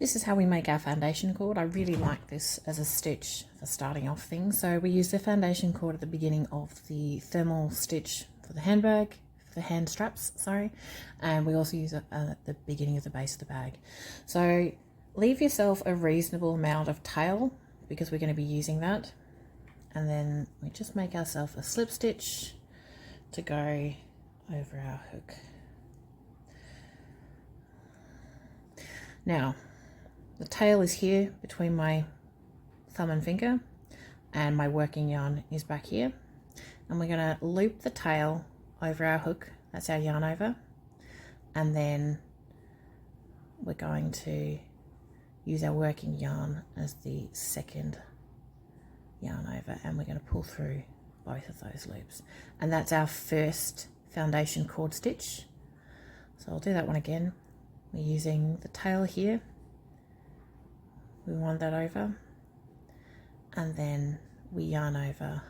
This is how we make our foundation cord. I really like this as a stitch for starting off things. So we use the foundation cord at the beginning of the thermal stitch for the handbag, for the hand straps, sorry. And we also use it at the beginning of the base of the bag. So leave yourself a reasonable amount of tail because we're going to be using that. And then we just make ourselves a slip stitch to go over our hook. Now, the tail is here between my thumb and finger, and my working yarn is back here. And we're going to loop the tail over our hook, that's our yarn over, and then we're going to use our working yarn as the second yarn over, and we're going to pull through both of those loops. And that's our first foundation cord stitch. So I'll do that one again. We're using the tail here. We wind that over, and then we yarn over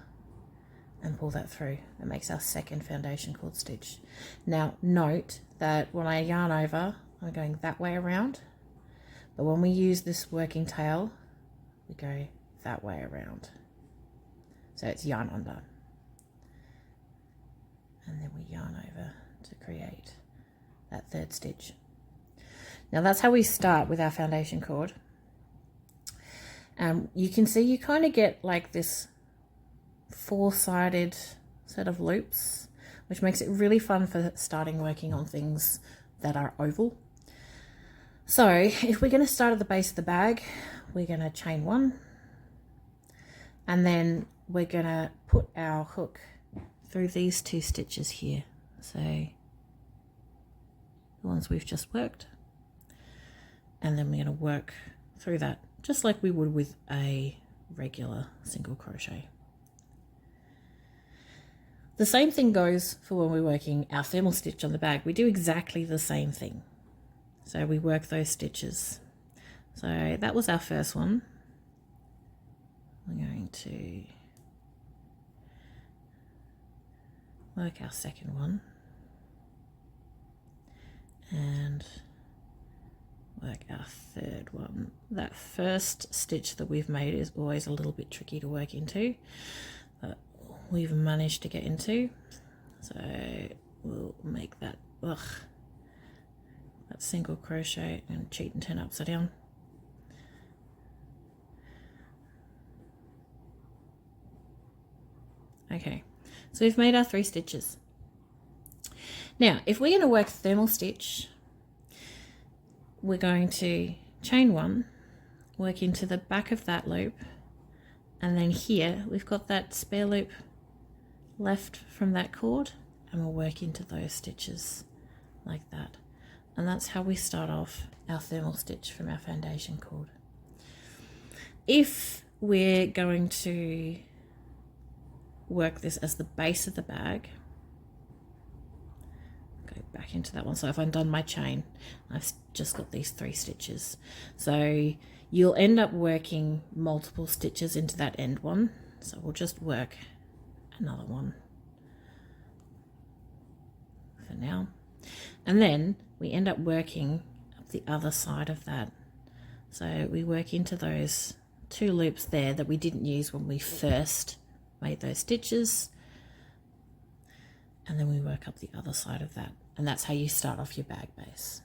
and pull that through. That makes our second foundation cord stitch. Now note that when I yarn over, I'm going that way around, but when we use this working tail, we go that way around. So it's yarn under, and then we yarn over to create that third stitch. Now that's how we start with our foundation cord. You can see you kind of get like this four-sided set of loops, which makes it really fun for starting working on things that are oval. So if we're going to start at the base of the bag, we're going to chain one, and then we're going to put our hook through these two stitches here. So the ones we've just worked, and then we're going to work through that just like we would with a regular single crochet. The same thing goes for when we're working our thermal stitch on the bag. We do exactly the same thing. So we work those stitches. So that was our first one. We're going to work our second one and work our third one. That first stitch that we've made is always a little bit tricky to work into, but we've managed to get into. So we'll make that that single crochet and cheat and turn upside down. Okay, so we've made our 3 stitches. Now if we're going to work thermal stitch, we're going to chain one, work into the back of that loop, and then here we've got that spare loop left from that cord, and we'll work into those stitches like that. And that's how we start off our thermal stitch from our foundation cord. If we're going to work this as the base of the bag, go back into that one. So if I've done my chain, I've just got these 3 stitches. So you'll end up working multiple stitches into that end one. So we'll just work another one for now. And then we end up working up the other side of that. So we work into those 2 loops there that we didn't use when we first made those stitches. And then we work up the other side of that. And that's how you start off your bag base.